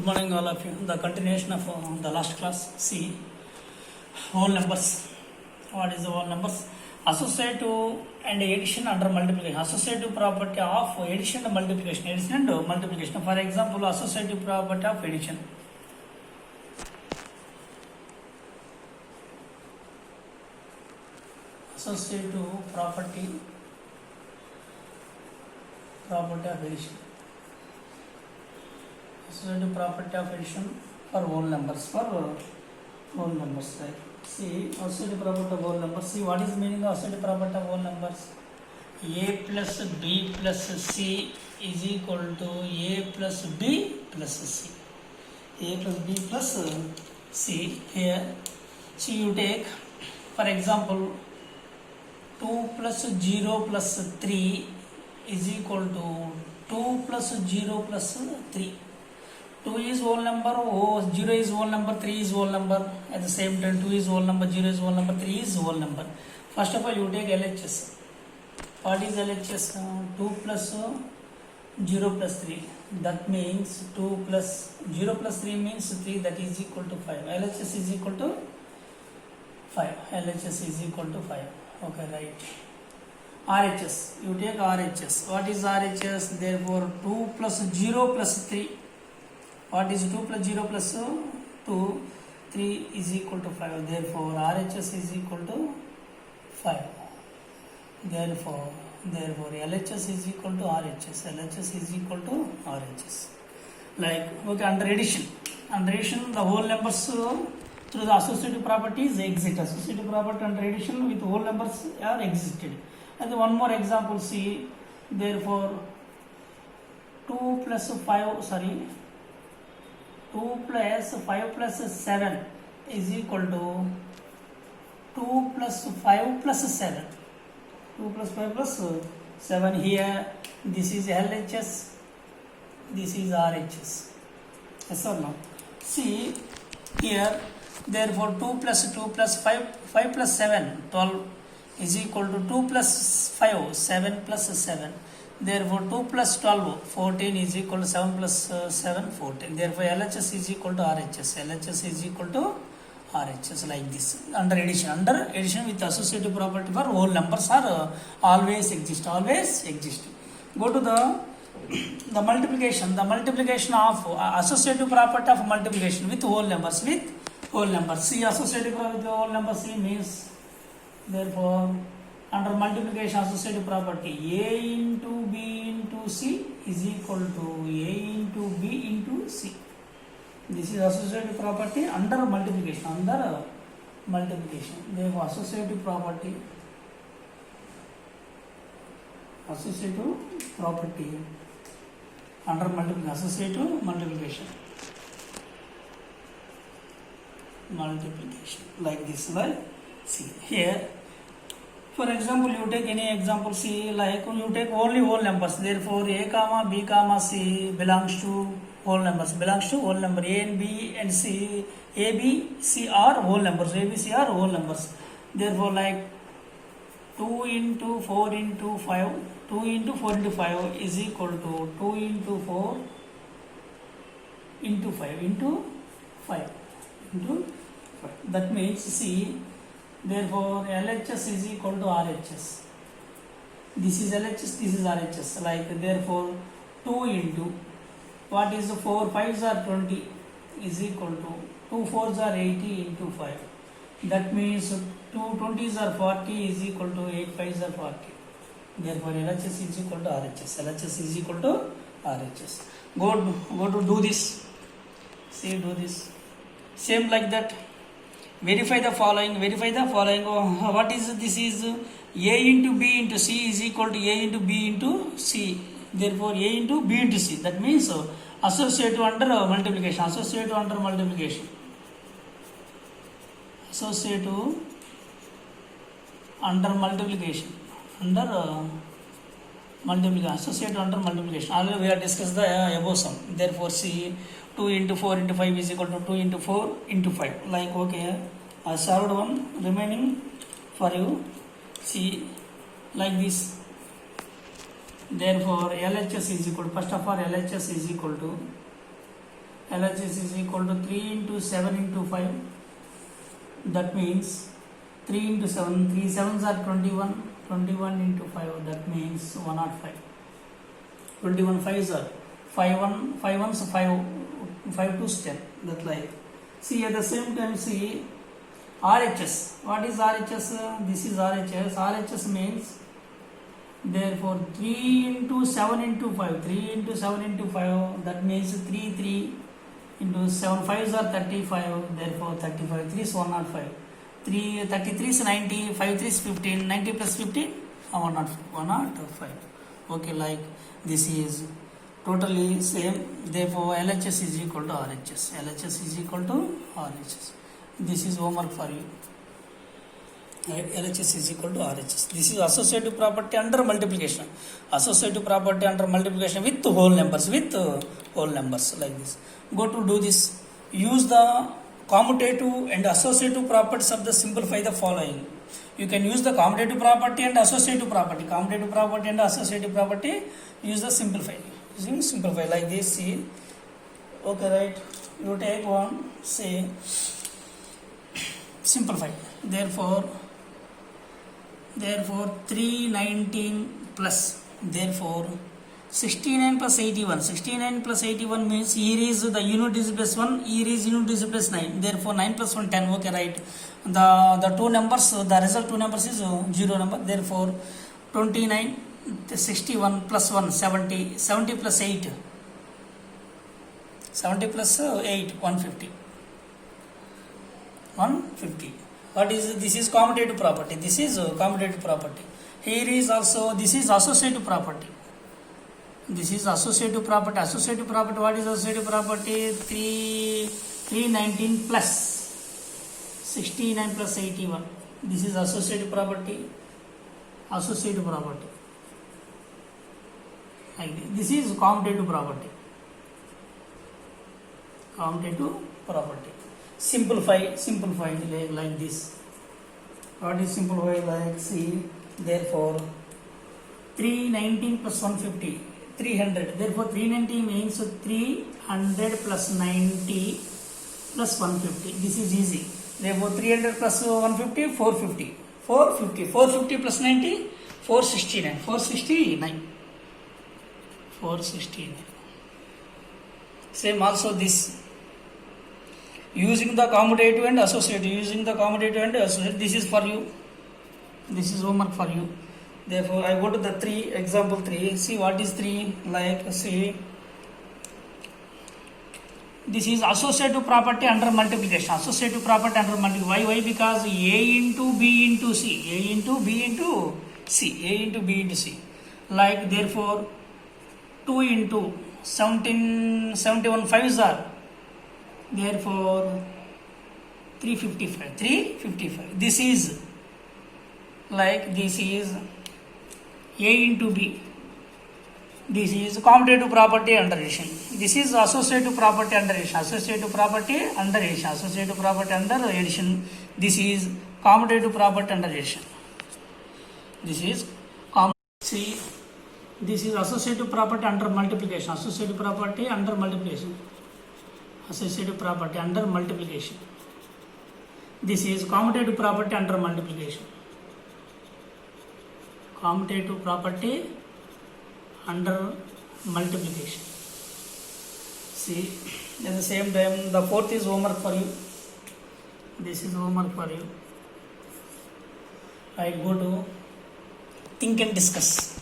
morning all of you. The continuation of the last class. See whole numbers. What is the whole numbers? Associative and addition under multiplication. Associative property of addition and multiplication. Addition and multiplication. For example, associative property of addition. Associative property of addition. Associative property of addition for whole numbers. Right? See, associative property of whole numbers. See, what is the meaning of associative property of whole numbers? A plus B plus C is equal to A plus B plus C. A plus B plus C. Here, see, you take, for example, 2 plus 0 plus 3 is equal to 2 plus 0 plus 3. 2 is whole number, 0 is whole number, 3 is whole number. At the same time, 2 is whole number, 0 is whole number, 3 is whole number. First of all, you take LHS. What is LHS? 2 plus 0 plus 3. That means 2 plus 0 plus 3 means 3, that is equal to 5. LHS is equal to 5. LHS is equal to 5. Okay, right. RHS. You take RHS. What is RHS? Therefore, 2 plus 0 plus 3. What is 2 plus 0 plus 2? 3 is equal to 5. Therefore, RHS is equal to 5. Therefore, LHS is equal to RHS. LHS is equal to RHS. Like, okay, under addition. Under addition, the whole numbers through the associative properties exist. Associative property under addition with whole numbers are existed. And one more example, see, therefore, 2 plus 5 plus 7 is equal to 2 plus 5 plus 7. 2 plus 5 plus 7. Here, this is LHS, this is RHS. Yes or no? See, here, therefore, 2 plus 2 plus 5 plus 7, 12 is equal to 2 plus 5, 7 plus 7. Therefore, 2 plus 12, 14 is equal to 7 plus 7, 14. Therefore, LHS is equal to RHS. LHS is equal to RHS, like this. Under addition with associative property for whole numbers are always exist. Go to the multiplication. The multiplication of associative property of multiplication with whole numbers. See, associative property with whole numbers, C means, therefore, under multiplication associative property, A into B into C is equal to A into B into C. This is associative property under multiplication. Therefore, associative property under multiplication. Associative multiplication. Like this, right? See, here, for example, you take any example, see, like you take only whole numbers. Therefore, A comma B comma C belongs to whole numbers. A and B and C, A, B, C are whole numbers. A, B, C are whole numbers. Therefore, like 2 into 4 into 5, 2 into 4 into 5 is equal to 2 into 4 into 5 into 5 into 5. That means, see, therefore, LHS is equal to RHS. This is LHS, this is RHS. Like, therefore, 2 into, what is 4 5s are 20 is equal to 2 4s are 80 into 5. That means 2 20s are 40 is equal to 8 5s are 40. Therefore, LHS is equal to RHS. LHS is equal to RHS. Go to do this. See, do this. Same like that. Verify the following. What is this? Is A into B into C is equal to A into B into C. Therefore, A into B into C. That means associative under multiplication. Associative under multiplication. Associative under multiplication. Already we have discussed the above sum. Therefore, see, 2 into 4 into 5 is equal to 2 into 4 into 5. Like, okay, I solved one, remaining for you. See, like this. Therefore, LHS is equal to, first of all, LHS is equal to LHS is equal to 3 into 7 into 5. That means 3 into 7, 3 sevens are 21, 21 into 5, that means 105. 21 fives are 5 1, 5 ones 5, 5 2s 10, that like. See at the same time, see RHS. What is RHS? This is RHS. RHS means, therefore 3 into 7 into 5, 3 into 7 into 5, that means 3 3 into 7 5s are 35, therefore 35 3 is 105. 3 33 is 90, 5 3 is 15, 90 plus 15 105. Okay, like this is totally same. Therefore LHS is equal to RHS. LHS is equal to RHS. This is homework for you. LHS is equal to RHS. This is associative property under multiplication. Associative property under multiplication with whole numbers. With whole numbers like this. Go to do this. Use the commutative and associative properties of the simplify the following. You can use the commutative property and associative property. Commutative property and associative property. Use the simplify. Using simplify like this. See. Okay, right. You take one. Say simplify. Therefore 319 plus, therefore 69 plus 81. 69 plus 81 means here is the unit is plus 1, here is unit is plus 9. Therefore 9 plus 1 10. Okay, right. The two numbers, the result two numbers is 0 number. Therefore 29 61 plus 1 70. 70 plus 8. 70 plus 8 150. 150. What is this? Is commutative property. This is commutative property. Here is also, this is associative property. This is associative property. Associative property. What is associative property? 319 plus 69 plus 81. This is associative property. Associative property. This is commutative property. Commutative property. Simplify like this. What is simplify like? See, therefore 319 plus 150 300. Therefore 390 means 300 plus 90 plus 150. This is easy. Therefore 300 plus 150 450. 450 plus 90 469. 469. Same also this. Using the commutative and associative. This is for you. This is homework for you. Therefore I go to the 3, example 3. See what is 3? Like, see, this is associative property under multiplication. Associative property under multiplication. Why? Because A into B into C. A into B into C. A into B into C. Like, therefore 2 into 71 5s are, therefore 355. This is like, this is A into B. This is commutative property under addition. This is associative property under addition. Associative property under addition. This is commutative property under addition. This is see, this is associative property under multiplication. Associative property under multiplication. This is commutative property under multiplication. Commutative property under multiplication. See, at the same time, the fourth is homework for you. This is homework for you. I go to think and discuss.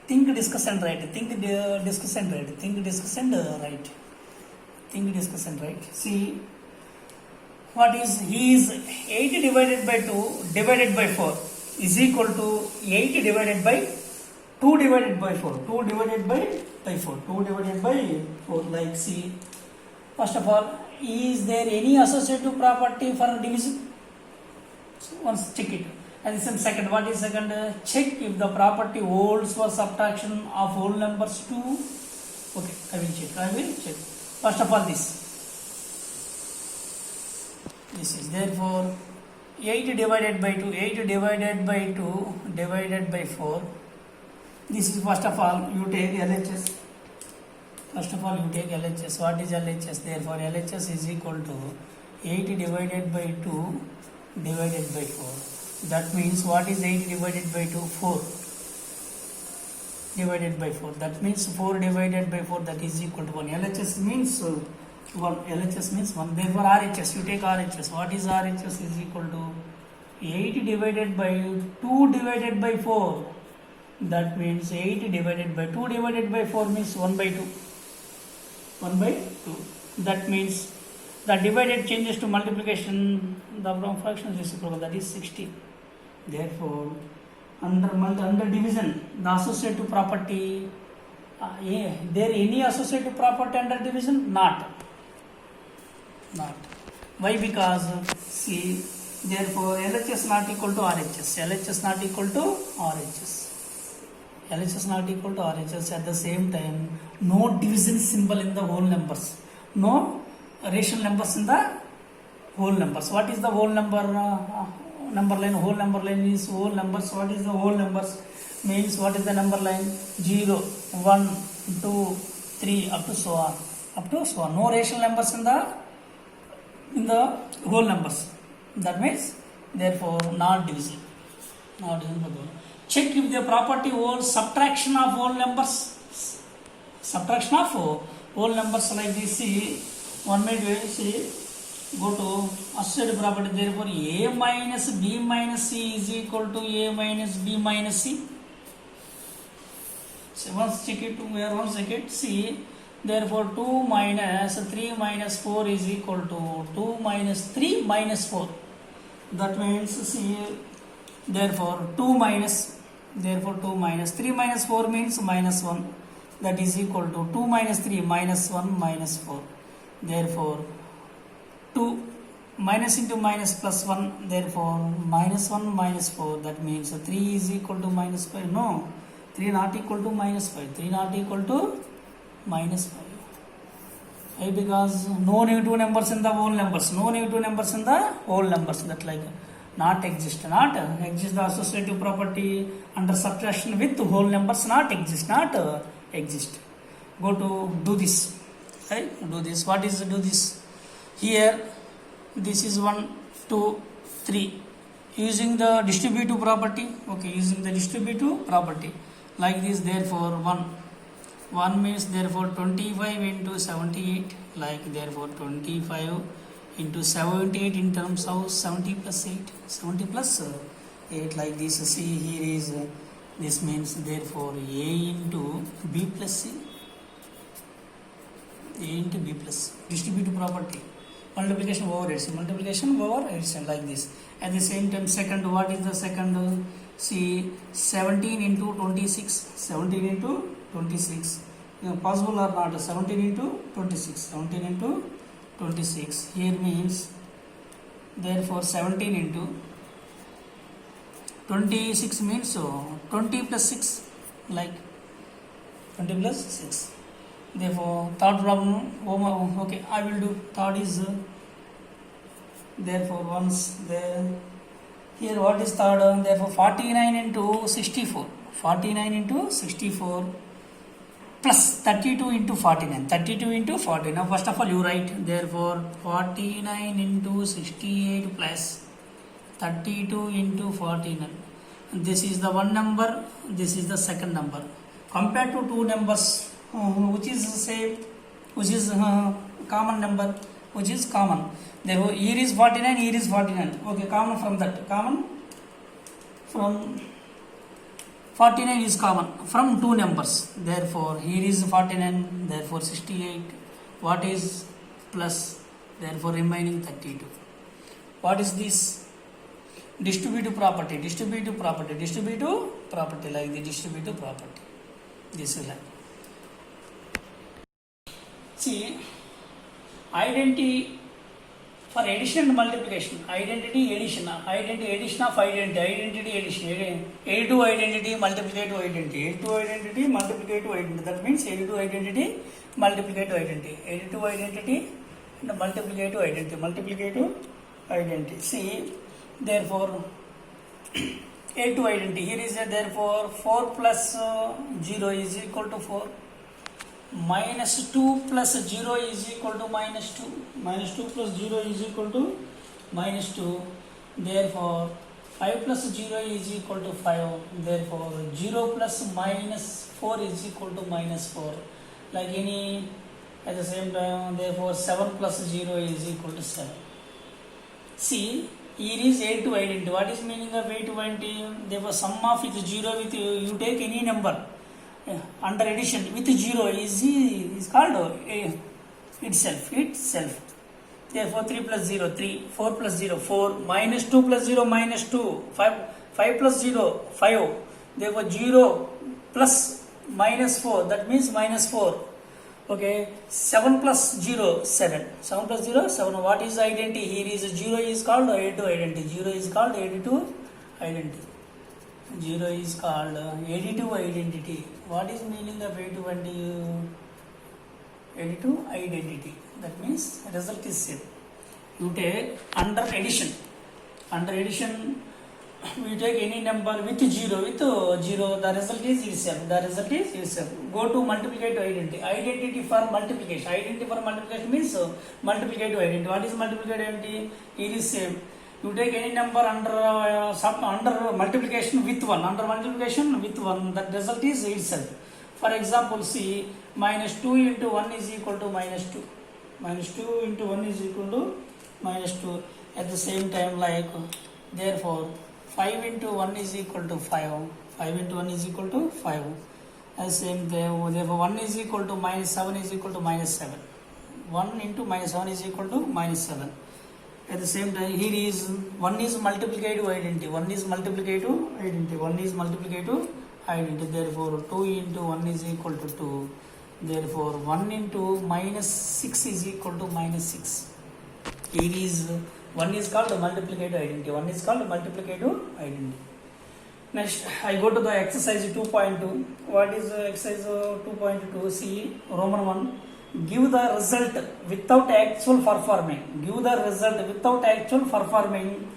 Think, discuss and write. See, what is, he is 8 divided by 2 divided by 4 is equal to 8 divided by 2 divided by 4. 2 divided by 4. Like, see, first of all, is there any associative property for division? So once check it. And second, what is second? Check if the property holds for subtraction of whole numbers too. Okay, I will check. First of all, this is, therefore 8 divided by 2 divided by 4. This is, first of all, you take LHS. First of all, you take LHS. What is LHS? Therefore, LHS is equal to 8 divided by 2 divided by 4. That means what is 8 divided by 2? 4 divided by 4. That means 4 divided by 4, that is equal to 1. LHS means 1. LHS means 1. Therefore, RHS, you take RHS. What is RHS? Is equal to 8 divided by 2 divided by 4. That means 8 divided by 2 divided by 4 means 1 by 2. 1 by 2. That means the divided changes to multiplication, the fraction is reciprocal, that is 60. Therefore, under division, the associative property, there any associative property under division? Not. Why? Because see, therefore LHS not equal to RHS. LHS not equal to RHS. LHS not equal to RHS. At the same time, no division symbol in the whole numbers. No rational numbers in the whole numbers. What is the whole number? Number line. Whole number line is whole numbers. What is the whole numbers? Means what is the number line? 0, 1, 2, 3 up to so on. No rational numbers in the whole numbers. That means therefore not divisible. Check if the property holds subtraction of whole numbers. Subtraction of whole numbers like this. See, one may do. See, go to associative property. Therefore, A minus B minus C is equal to A minus B minus C. So once check it. Once check it. See, therefore 2 minus 3 minus 4 is equal to 2 minus 3 minus 4. That means see, therefore 2 minus 3 minus 4 means minus 1. That is equal to 2 minus 3 minus 1 minus 4. Therefore 2 minus into minus plus 1. Therefore minus 1 minus 4. That means 3 is equal to minus 5. No, 3 not equal to minus 5. 3 not equal to minus 5. Why? Because no negative numbers in the whole numbers. No negative numbers in the whole numbers. That like not exist. The associative property under subtraction with whole numbers not exist. Go to do this. Right? Do this. What is do this? Here, this is 1, 2, 3. Using the distributive property. Okay, using the distributive property. Like this, therefore 1 means therefore 25 into 78. Like therefore 25 into 78 in terms of 70 plus 8. 70 plus 8 like this. See, here is this means therefore A into B plus C. A into B plus distributive property. Multiplication over addition like this. At the same time, second, what is the second? See, 17 into 26. 17 into 26. Possible or not? 17 into 26. 17 into 26. Here means therefore 17 into 26 means so 20 plus 6, like 20 plus 6. Therefore third problem, okay, I will do. Third is therefore once there. Here what is third? Therefore 49 into 64. 49 into 64 plus 32 into 49. 32 into 40. Now first of all you write. Therefore 49 into 68 plus 32 into 49. This is the one number. This is the second number. Compared to two numbers, which is same, which is common number, which is common. Therefore here is 49, here is 49. Okay, common from that. Common from 49 is common from two numbers. Therefore here is 49. Therefore 68. What is plus? Therefore remaining 32. What is this? Distributive property like the distributive property. This is like. See, identity for addition and multiplication. Identity addition of identity addition. Additive identity multiplicative identity. Additive identity multiplicative identity. That means additive identity multiplicative identity. Additive identity and multiplicative identity. See, therefore additive identity. Here is therefore 4 plus 0 is equal to 4. minus 2 plus 0 is equal to minus 2. Minus 2 plus 0 is equal to minus 2. Therefore, 5 plus 0 is equal to 5. Therefore, 0 plus minus 4 is equal to minus 4. Like any, at the same time, therefore, 7 plus 0 is equal to 7. See, here is A2 identity. What is meaning of A2 identity? Therefore, sum of with 0 with you take any number. Under addition with 0 is called itself. Therefore 3 plus 0 3, 4 plus 0 4, minus 2 plus 0 minus 2, 5 plus 0 5. Therefore 0 plus minus 4, that means minus 4. Okay, 7 plus 0 7. 7 plus 0 7. What is identity? Here is 0 is called A2 identity. 0 is called A2 identity. 0 is called additive identity. What is meaning of additive identity? That means result is same. You take under addition. Under addition, we take any number with 0. With 0, the result is itself. Go to multiplicative identity. Identity for multiplication. Identity for multiplication means multiplicative identity. What is multiplicative identity? It is same. You take any number under multiplication with 1. Under multiplication with 1, that result is itself. For example, see, minus 2 into 1 is equal to minus 2. Minus 2 into 1 is equal to minus 2. At the same time, like, therefore, 5 into 1 is equal to 5. 5 into 1 is equal to 5. At the same time, therefore, 1 is equal to minus 7 is equal to minus 7. 1 into minus 7 is equal to minus 7. At the same time, here is 1 is multiplicative identity. 1 is multiplicative identity. 1 is multiplicative identity. Therefore, 2 into 1 is equal to 2. Therefore, 1 into minus 6 is equal to minus 6. Here is 1 is called multiplicative identity. 1 is called multiplicative identity. Next, I go to the exercise 2.2. What is exercise 2.2? See, Roman 1. Give the result without actual performing. Give the result without actual performing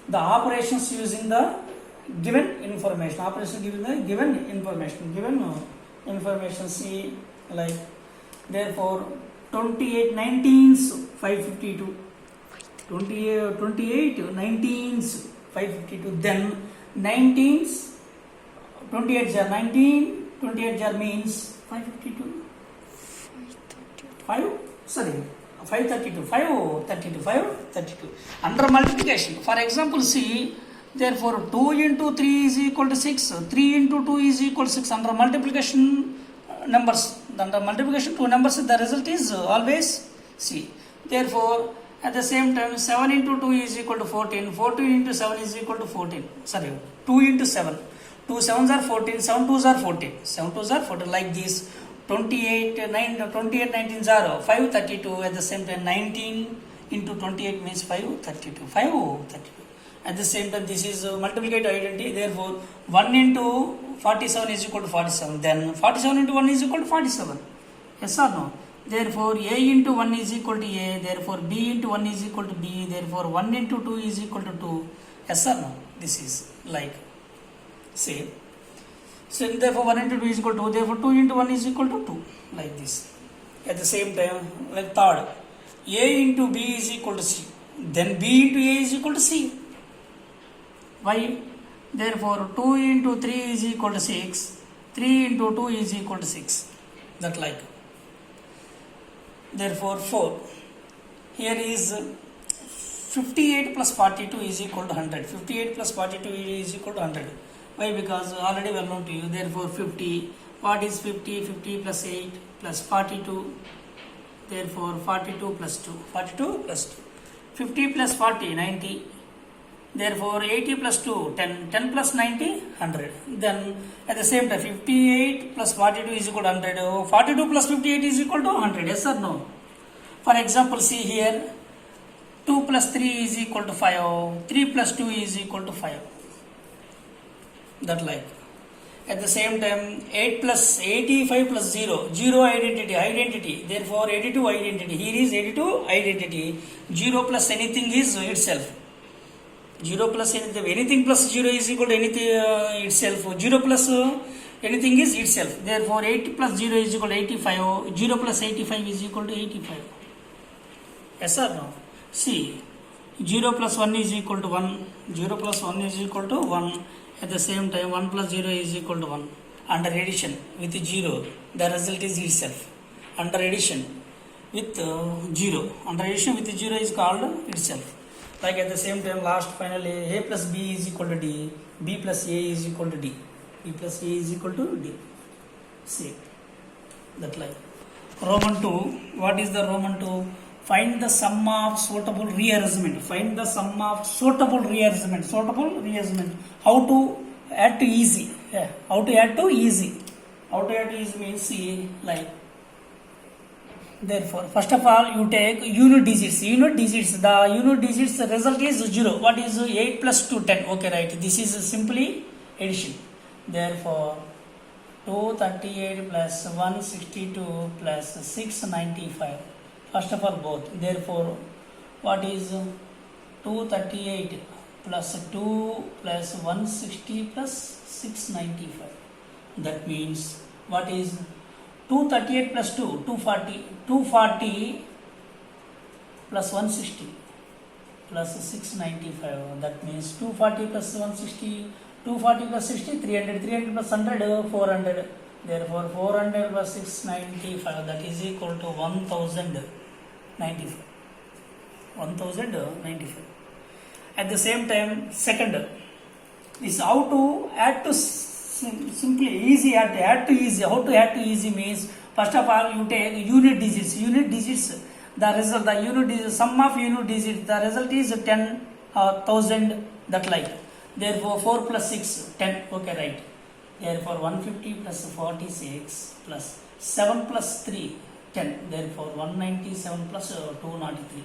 the operations using the given information. Operation given the given information. Given information. See, like, therefore 28 19s 552. 28 19s 552. Then 19s 28 jar 19. 28 jar means 552. 532. Under multiplication, for example, see, therefore 2 into 3 is equal to 6. 3 into 2 is equal to 6. Under multiplication numbers, under multiplication two numbers, the result is always C. Therefore, at the same time, 7 into 2 is equal to 14. 14 into 7 is equal to 14. 2 into 7. 2 7s are 14. 7 2s are 14. 7 2s are 14. Like this. 28 19s are 532. At the same time, 19 into 28 means 532. At the same time, this is multiplicative identity. Therefore, 1 into 47 is equal to 47. Then 47 into 1 is equal to 47. Yes or no? Therefore, A into 1 is equal to A. Therefore, B into 1 is equal to B. Therefore, 1 into 2 is equal to 2. Yes or no? This is like same. So, therefore, 1 into 2 is equal to 2. Therefore, 2 into 1 is equal to 2. Like this. At the same time, like third, A into B is equal to C. Then B into A is equal to C. Why? Therefore, 2 into 3 is equal to 6. 3 into 2 is equal to 6. That like. Therefore, 4. Here is 58 plus 42 is equal to 100. 58 plus 42 is equal to 100. Why? Because already well known to you. Therefore, 50. What is 50? 50 plus 8 plus 42. Therefore, 42 plus 2. 42 plus 2. 50 plus 40, 90. Therefore, 80 plus 2, 10. 10 plus 90, 100. Then, at the same time, 58 plus 42 is equal to 100. 42 plus 58 is equal to 100. Yes or no? For example, see here. 2 plus 3 is equal to 5. 3 plus 2 is equal to 5. That like. At the same time, 8 plus 85 plus 0. 0 identity. Therefore, 82 identity. Here is 82 identity. 0 plus anything is itself. 0 plus anything plus 0 is equal to anything itself. 0 plus anything is itself. Therefore 80 plus 0 is equal to 85. 0 plus 85 is equal to 85. Yes or no? See, 0 plus 1 is equal to 1. 0 plus 1 is equal to 1. At the same time 1 plus 0 is equal to 1. Under addition with 0, the result is itself. Under addition with 0. Under addition with 0 is called itself. Like at the same time last finally a plus b is equal to d, b plus a is equal to d, b plus a is equal to d. See that like Roman 2. What is the Roman 2? Find the sum of suitable rearrangement. Find the sum of suitable rearrangement. Suitable rearrangement. How to add to easy? Yeah. How to add to easy? How to add to easy means see like. Therefore, first of all, you take unit digits. Unit digits. The unit digits result is 0. What is 8 plus 2? 10. Okay, right. This is simply addition. Therefore, 238 plus 162 plus 695. First of all, both. Therefore, what is 238 plus 2 plus 160 plus 695? That means what is 238 plus 2, 240, 240 plus 160 plus 695. That means 240 plus 160, 240 plus 60, 300, 300 plus 100, 400. Therefore, 400 plus 695, that is equal to 1095. 1095. At the same time, second is how to add to simply easy add to easy. How to add to easy means first of all you take unit digits. Unit digits, the result, the unit digits, sum of unit digits, the result is 10,000, that like. Therefore 4 plus 6, 10. Okay, right. Therefore 150 plus 46 plus 7 plus 3, 10. Therefore 197 plus 203.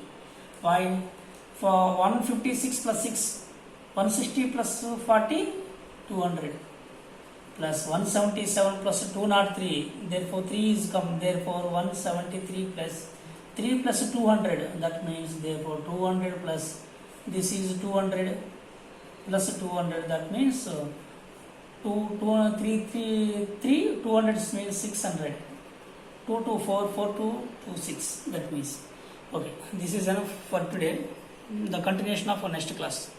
While for 156 plus 6, 160 plus 40, 200. Plus 177 plus 203, therefore 3 is come, therefore 173 plus 3 plus 200, that means therefore 200 plus this is 200 plus 200, that means 200 means 600, 2 to 4, 4 to 6, that means. Okay, this is enough for today. The continuation of our next class.